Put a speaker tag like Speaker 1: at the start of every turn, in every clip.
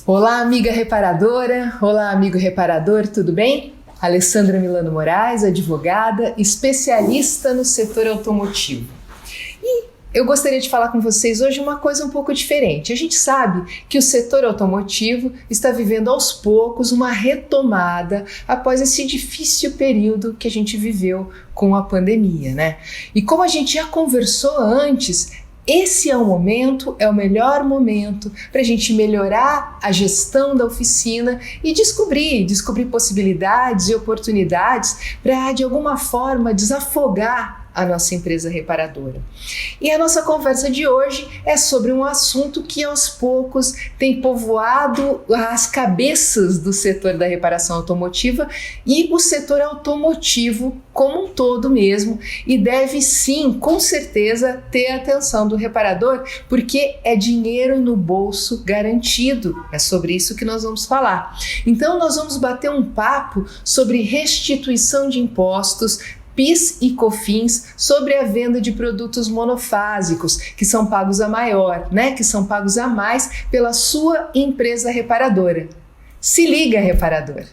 Speaker 1: Olá, amiga reparadora, olá, amigo reparador, tudo bem? Alessandra Milano Moraes, advogada, especialista no setor automotivo. E eu gostaria de falar com vocês hoje uma coisa um pouco diferente. A gente sabe que o setor automotivo está vivendo aos poucos uma retomada após esse difícil período que a gente viveu com a pandemia, né? E como a gente já conversou antes, esse é o melhor momento para a gente melhorar a gestão da oficina e descobrir possibilidades e oportunidades para, de alguma forma, desafogar a nossa empresa reparadora. E a nossa conversa de hoje é sobre um assunto que aos poucos tem povoado as cabeças do setor da reparação automotiva e o setor automotivo como um todo mesmo, e deve sim, com certeza, ter a atenção do reparador, porque é dinheiro no bolso garantido. É sobre isso que nós vamos falar. Então nós vamos bater um papo sobre restituição de impostos, PIS e COFINS, sobre a venda de produtos monofásicos, que são pagos a maior, que são pagos a mais pela sua empresa reparadora. Se liga, reparador!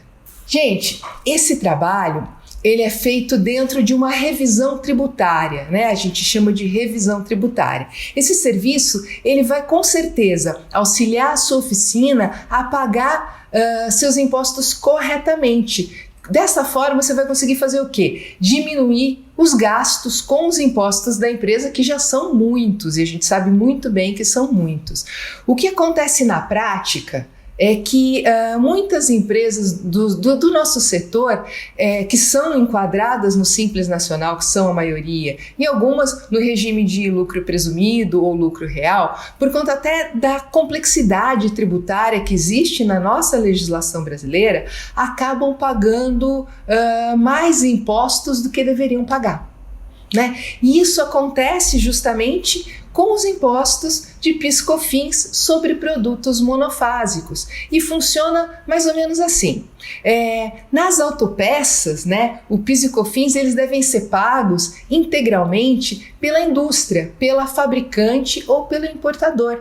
Speaker 1: Gente, esse trabalho ele é feito dentro de uma revisão tributária, A gente chama de revisão tributária. Esse serviço, ele vai com certeza auxiliar a sua oficina a pagar seus impostos corretamente. Dessa forma, você vai conseguir fazer o quê? Diminuir os gastos com os impostos da empresa, que já são muitos, e a gente sabe muito bem que são muitos. O que acontece na prática é que muitas empresas do nosso setor que são enquadradas no Simples Nacional, que são a maioria, e algumas no regime de lucro presumido ou lucro real, por conta até da complexidade tributária que existe na nossa legislação brasileira, acabam pagando mais impostos do que deveriam pagar. E isso acontece justamente com os impostos de PIS/COFINS sobre produtos monofásicos. E funciona mais ou menos assim. Nas autopeças, o PIS e COFINS eles devem ser pagos integralmente pela indústria, pela fabricante ou pelo importador.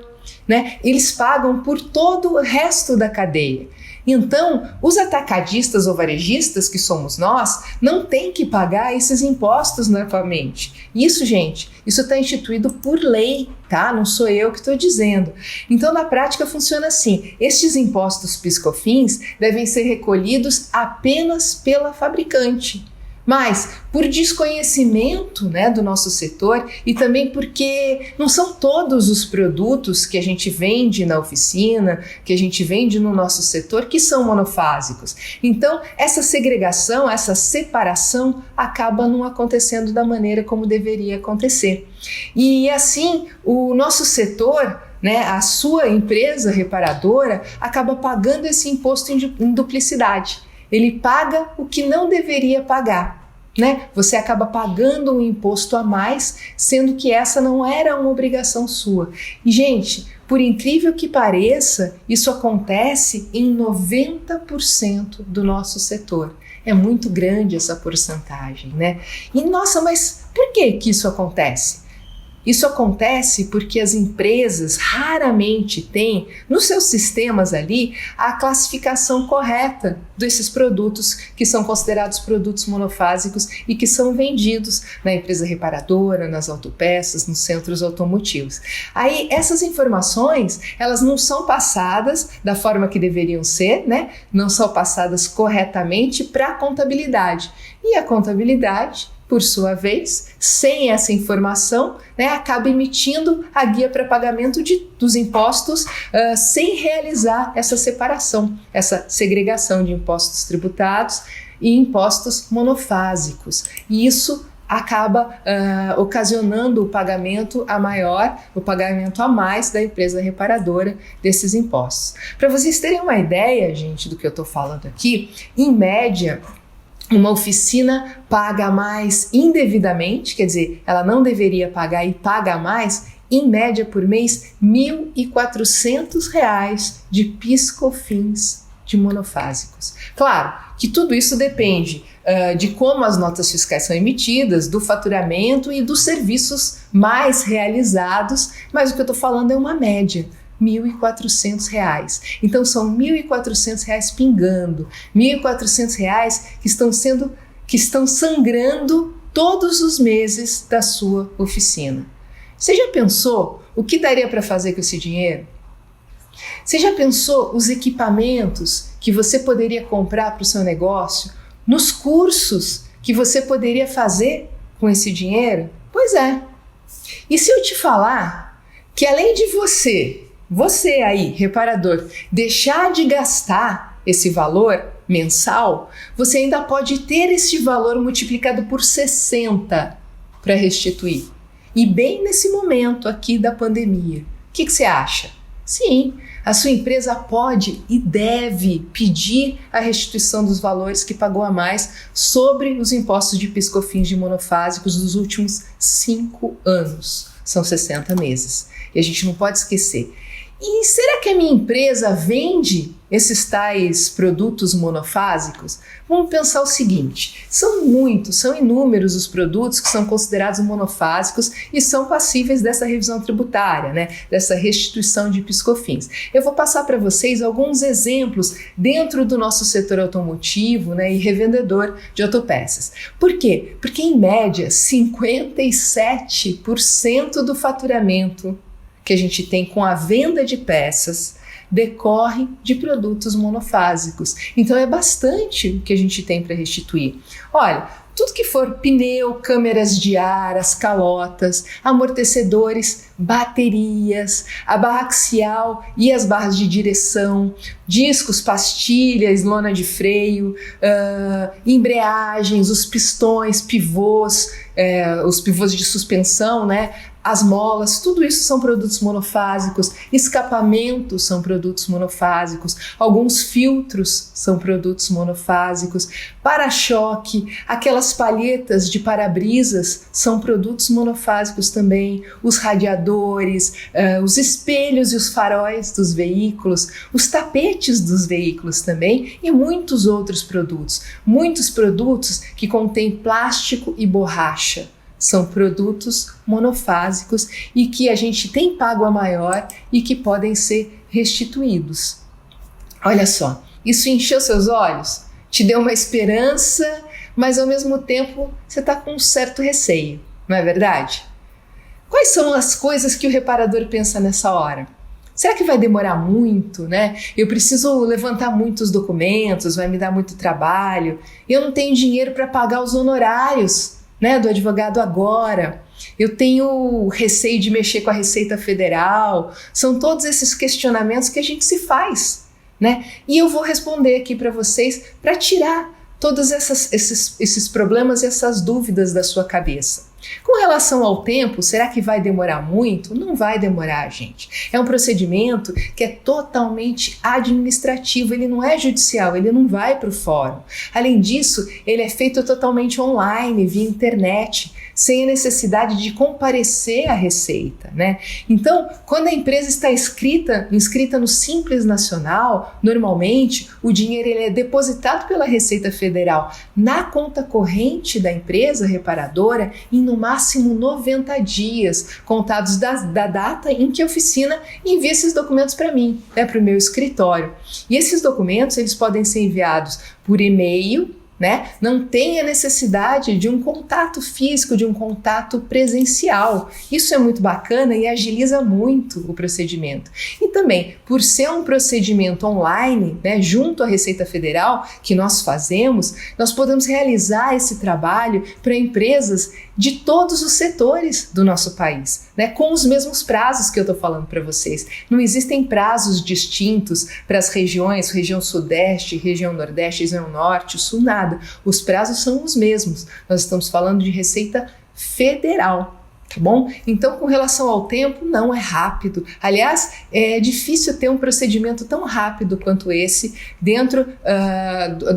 Speaker 1: Eles pagam por todo o resto da cadeia. Então, os atacadistas ou varejistas, que somos nós, não tem que pagar esses impostos novamente. Isso, gente, isso está instituído por lei, tá? Não sou eu que estou dizendo. Então, na prática, funciona assim. Estes impostos PIS/COFINS devem ser recolhidos apenas pela fabricante. Mas, por desconhecimento do nosso setor e também porque não são todos os produtos que a gente vende na oficina, que a gente vende no nosso setor, que são monofásicos. Então, essa segregação, essa separação acaba não acontecendo da maneira como deveria acontecer. E assim, o nosso setor, a sua empresa reparadora, acaba pagando esse imposto em duplicidade. Ele paga o que não deveria pagar. Você acaba pagando um imposto a mais, sendo que essa não era uma obrigação sua. E, gente, por incrível que pareça, isso acontece em 90% do nosso setor. É muito grande essa porcentagem, E, nossa, mas por que isso acontece? Isso acontece porque as empresas raramente têm nos seus sistemas ali a classificação correta desses produtos que são considerados produtos monofásicos e que são vendidos na empresa reparadora, nas autopeças, nos centros automotivos. Aí essas informações, elas não são passadas da forma que deveriam ser, Não são passadas corretamente para a contabilidade. E a contabilidade, por sua vez, sem essa informação, acaba emitindo a guia para pagamento dos impostos sem realizar essa separação, essa segregação de impostos tributados e impostos monofásicos. E isso acaba ocasionando o pagamento a mais da empresa reparadora desses impostos. Para vocês terem uma ideia, gente, do que eu estou falando aqui, em média, uma oficina paga mais indevidamente, quer dizer, ela não deveria pagar e paga mais, em média por mês, R$ 1.400 de PIS/COFINS de monofásicos. Claro que tudo isso depende de como as notas fiscais são emitidas, do faturamento e dos serviços mais realizados, mas o que eu estou falando é uma média. R$ 1.400. Então são R$ 1.400 pingando, R$ 1.400 que estão sangrando todos os meses da sua oficina. Você já pensou o que daria para fazer com esse dinheiro? Você já pensou os equipamentos que você poderia comprar para o seu negócio, nos cursos que você poderia fazer com esse dinheiro? Pois é. E se eu te falar que além de você aí, reparador, deixar de gastar esse valor mensal, você ainda pode ter esse valor multiplicado por 60 para restituir. E bem nesse momento aqui da pandemia. O que você acha? Sim, a sua empresa pode e deve pedir a restituição dos valores que pagou a mais sobre os impostos de PIS/COFINS de monofásicos dos últimos 5 anos. São 60 meses. E a gente não pode esquecer. E será que a minha empresa vende esses tais produtos monofásicos? Vamos pensar o seguinte, são inúmeros os produtos que são considerados monofásicos e são passíveis dessa revisão tributária, né? Dessa restituição de PIS/COFINS. Eu vou passar para vocês alguns exemplos dentro do nosso setor automotivo, né, e revendedor de autopeças. Por quê? Porque em média 57% do faturamento que a gente tem com a venda de peças decorre de produtos monofásicos. Então é bastante o que a gente tem para restituir. Olha, tudo que for pneu, câmeras de ar, as calotas, amortecedores, baterias, a barra axial e as barras de direção, discos, pastilhas, lona de freio, embreagens, os pistões, pivôs, os pivôs de suspensão, né? As molas, tudo isso são produtos monofásicos, escapamentos são produtos monofásicos, alguns filtros são produtos monofásicos, para-choque, aquelas palhetas de para-brisas são produtos monofásicos também, os radiadores, os espelhos e os faróis dos veículos, os tapetes dos veículos também e muitos outros produtos que contêm plástico e borracha. São produtos monofásicos e que a gente tem pago a maior e que podem ser restituídos. Olha só, isso encheu seus olhos? Te deu uma esperança, mas ao mesmo tempo você está com um certo receio, não é verdade? Quais são as coisas que o reparador pensa nessa hora? Será que vai demorar muito, né? Eu preciso levantar muitos documentos, vai me dar muito trabalho, eu não tenho dinheiro para pagar os honorários, né, do advogado agora, eu tenho receio de mexer com a Receita Federal, são todos esses questionamentos que a gente se faz, né? E eu vou responder aqui para vocês para tirar todos esses problemas e essas dúvidas da sua cabeça. Com relação ao tempo, será que vai demorar muito? Não vai demorar, gente. É um procedimento que é totalmente administrativo, ele não é judicial, ele não vai para o fórum. Além disso, ele é feito totalmente online, via internet, sem a necessidade de comparecer à Receita, né? Então, quando a empresa está inscrita no Simples Nacional, normalmente o dinheiro ele é depositado pela Receita Federal na conta corrente da empresa reparadora em no máximo 90 dias, contados da data em que a oficina envia esses documentos para mim, né, para o meu escritório. E esses documentos eles podem ser enviados por e-mail, né? Não tem a necessidade de um contato físico, de um contato presencial. Isso é muito bacana e agiliza muito o procedimento. E também, por ser um procedimento online, né, junto à Receita Federal, que nós fazemos, nós podemos realizar esse trabalho para empresas de todos os setores do nosso país, né, com os mesmos prazos que eu estou falando para vocês. Não existem prazos distintos para as regiões, região Sudeste, região Nordeste, região Norte, Sul, nada. Os prazos são os mesmos. Nós estamos falando de Receita Federal. Tá bom? Então, com relação ao tempo, não é rápido. Aliás, é difícil ter um procedimento tão rápido quanto esse dentro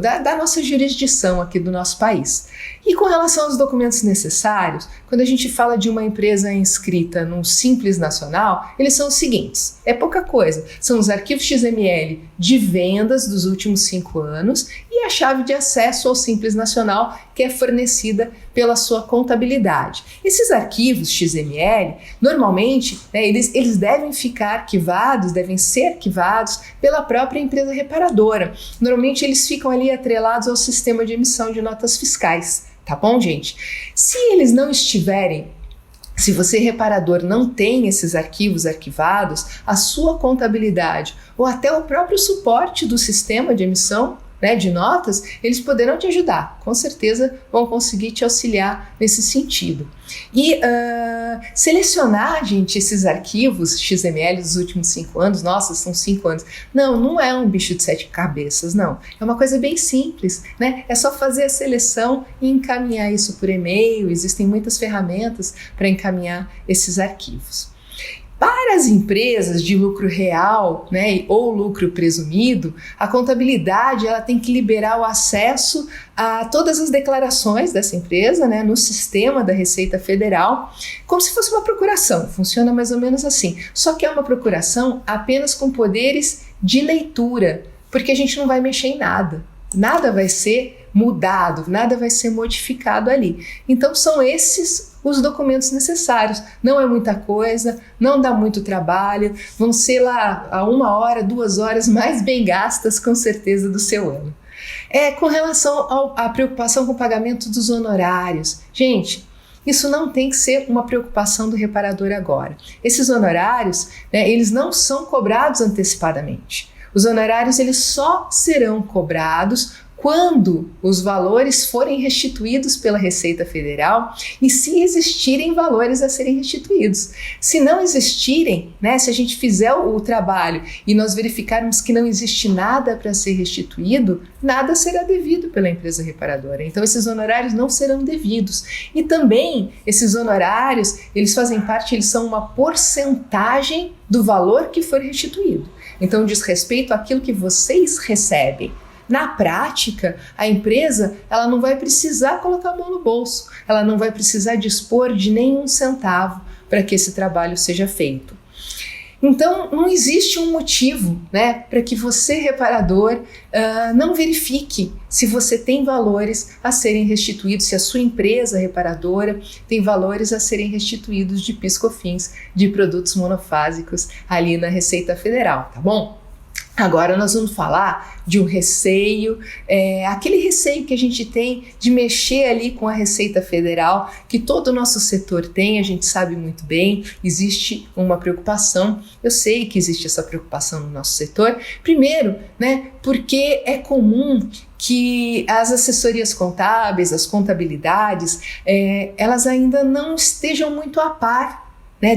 Speaker 1: da nossa jurisdição aqui do nosso país. E com relação aos documentos necessários, quando a gente fala de uma empresa inscrita num Simples Nacional, eles são os seguintes, é pouca coisa, são os arquivos XML de vendas dos últimos 5 anos e a chave de acesso ao Simples Nacional, que é fornecida pela sua contabilidade. Esses arquivos XML, normalmente, eles devem ficar arquivados, devem ser arquivados pela própria empresa reparadora. Normalmente eles ficam ali atrelados ao sistema de emissão de notas fiscais. Tá bom, gente? Se eles não estiverem, se você reparador não tem esses arquivos arquivados, a sua contabilidade ou até o próprio suporte do sistema de emissão de notas, eles poderão te ajudar, com certeza vão conseguir te auxiliar nesse sentido. E selecionar, gente, esses arquivos XML dos últimos 5 anos, nossa, são 5 anos, não é um bicho de 7 cabeças, não, é uma coisa bem simples, né? É só fazer a seleção e encaminhar isso por e-mail, existem muitas ferramentas para encaminhar esses arquivos. Para as empresas de lucro real, ou lucro presumido, a contabilidade ela tem que liberar o acesso a todas as declarações dessa empresa, no sistema da Receita Federal, como se fosse uma procuração, funciona mais ou menos assim. Só que é uma procuração apenas com poderes de leitura, porque a gente não vai mexer em nada. Nada vai ser mudado, nada vai ser modificado ali. Então são esses os documentos necessários. Não é muita coisa, não dá muito trabalho, vão ser lá a 1 hora, 2 horas mais bem gastas com certeza do seu ano. Com relação à preocupação com o pagamento dos honorários, gente, isso não tem que ser uma preocupação do reparador agora. Esses honorários, eles não são cobrados antecipadamente. Os honorários eles só serão cobrados quando os valores forem restituídos pela Receita Federal e se existirem valores a serem restituídos. Se não existirem, se a gente fizer o trabalho e nós verificarmos que não existe nada para ser restituído, nada será devido pela empresa reparadora. Então esses honorários não serão devidos. E também esses honorários, eles fazem parte, eles são uma porcentagem do valor que for restituído. Então diz respeito àquilo que vocês recebem. Na prática, a empresa ela não vai precisar colocar a mão no bolso, ela não vai precisar dispor de nenhum centavo para que esse trabalho seja feito. Então, não existe um motivo para que você, reparador, não verifique se você tem valores a serem restituídos, se a sua empresa reparadora tem valores a serem restituídos de PIS/COFINS, de produtos monofásicos ali na Receita Federal, tá bom? Agora nós vamos falar de um receio, aquele receio que a gente tem de mexer ali com a Receita Federal, que todo o nosso setor tem, a gente sabe muito bem, existe uma preocupação, eu sei que existe essa preocupação no nosso setor, primeiro, porque é comum que as assessorias contábeis, as contabilidades, elas ainda não estejam muito a par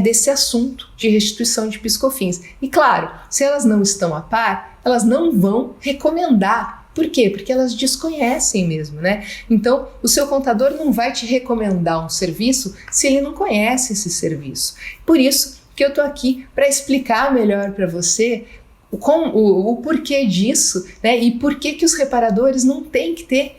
Speaker 1: desse assunto de restituição de PIS/COFINS. E claro, se elas não estão a par, elas não vão recomendar. Por quê? Porque elas desconhecem mesmo, Então, o seu contador não vai te recomendar um serviço se ele não conhece esse serviço. Por isso que eu estou aqui para explicar melhor para você o porquê disso, e por que os reparadores não têm que ter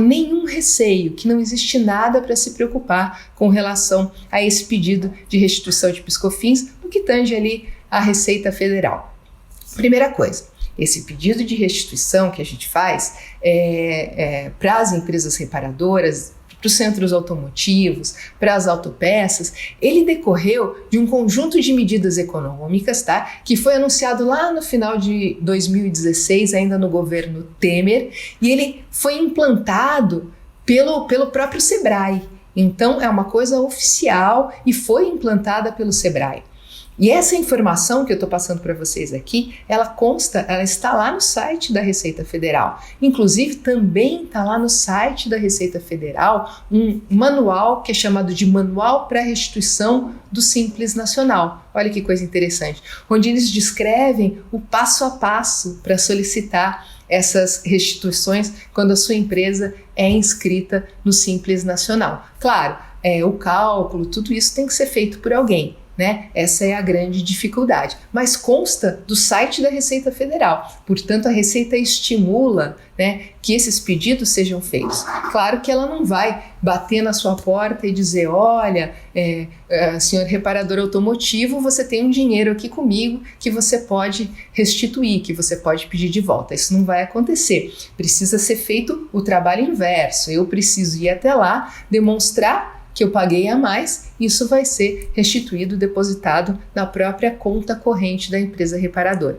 Speaker 1: nenhum receio, que não existe nada para se preocupar com relação a esse pedido de restituição de PIS/COFINS, no que tange ali a Receita Federal. Primeira coisa, esse pedido de restituição que a gente faz para as empresas reparadoras, para os centros automotivos, para as autopeças, ele decorreu de um conjunto de medidas econômicas, que foi anunciado lá no final de 2016, ainda no governo Temer, e ele foi implantado pelo próprio Sebrae. Então é uma coisa oficial e foi implantada pelo Sebrae. E essa informação que eu estou passando para vocês aqui, ela está lá no site da Receita Federal. Inclusive, também está lá no site da Receita Federal um manual que é chamado de Manual para Restituição do Simples Nacional. Olha que coisa interessante, onde eles descrevem o passo a passo para solicitar essas restituições quando a sua empresa é inscrita no Simples Nacional. Claro, o cálculo, tudo isso tem que ser feito por alguém. né? Essa é a grande dificuldade. Mas consta do site da Receita Federal. Portanto, a Receita estimula, né, que esses pedidos sejam feitos. Claro que ela não vai bater na sua porta e dizer, olha, senhor reparador automotivo, você tem um dinheiro aqui comigo que você pode restituir, que você pode pedir de volta. Isso não vai acontecer. Precisa ser feito o trabalho inverso. Eu preciso ir até lá, demonstrar que eu paguei a mais, isso vai ser restituído, depositado na própria conta corrente da empresa reparadora.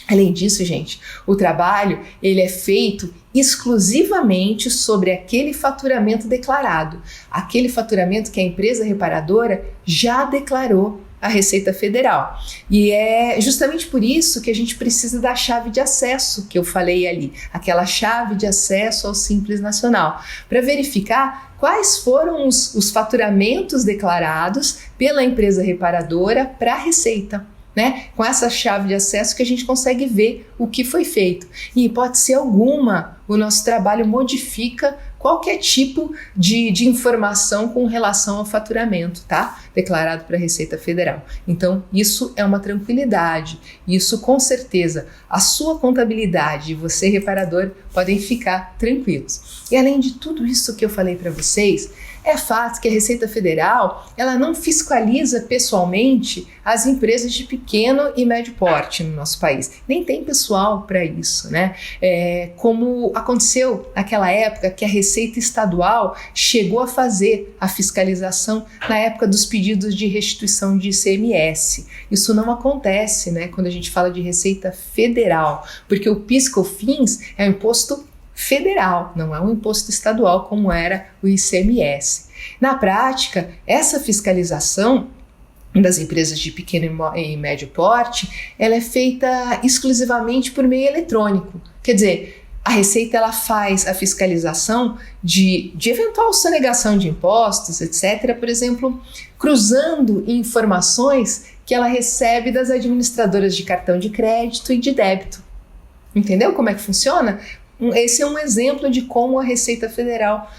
Speaker 1: Além disso, gente, o trabalho ele é feito exclusivamente sobre aquele faturamento declarado, aquele faturamento que a empresa reparadora já declarou à Receita Federal. E é justamente por isso que a gente precisa da chave de acesso que eu falei ali, aquela chave de acesso ao Simples Nacional, para verificar quais foram os faturamentos declarados pela empresa reparadora para a Receita. Né? Com essa chave de acesso que a gente consegue ver o que foi feito. Em hipótese alguma, o nosso trabalho modifica qualquer tipo de informação com relação ao faturamento, tá? Declarado para a Receita Federal. Então, isso é uma tranquilidade. Isso, com certeza, a sua contabilidade e você, reparador, podem ficar tranquilos. E além de tudo isso que eu falei para vocês, é fato que a Receita Federal ela não fiscaliza pessoalmente as empresas de pequeno e médio porte no nosso país. Nem tem pessoal para isso, né? Como aconteceu naquela época que a Receita Estadual chegou a fazer a fiscalização na época dos pedidos de restituição de ICMS. Isso não acontece, né, quando a gente fala de Receita Federal, porque o PIS/COFINS é um imposto federal, não é um imposto estadual como era o ICMS. Na prática, essa fiscalização das empresas de pequeno e médio porte, ela é feita exclusivamente por meio eletrônico. Quer dizer, a Receita ela faz a fiscalização de eventual sonegação de impostos, etc., por exemplo, cruzando informações que ela recebe das administradoras de cartão de crédito e de débito. Entendeu como é que funciona? Esse é um exemplo de como a Receita Federal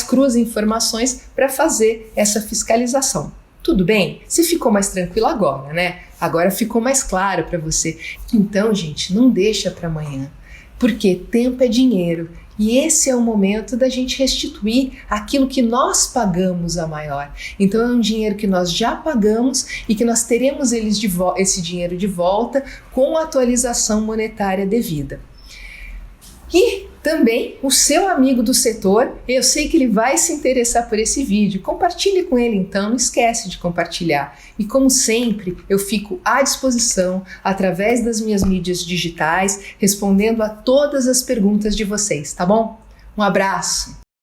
Speaker 1: cruza informações para fazer essa fiscalização. Tudo bem? Você ficou mais tranquilo agora, né? Agora ficou mais claro para você. Então, gente, não deixa para amanhã, porque tempo é dinheiro e esse é o momento da gente restituir aquilo que nós pagamos a maior. Então, é um dinheiro que nós já pagamos e que nós teremos esse dinheiro de volta com a atualização monetária devida. E também o seu amigo do setor, eu sei que ele vai se interessar por esse vídeo. Compartilhe com ele então, não esquece de compartilhar. E como sempre, eu fico à disposição através das minhas mídias digitais, respondendo a todas as perguntas de vocês, tá bom? Um abraço!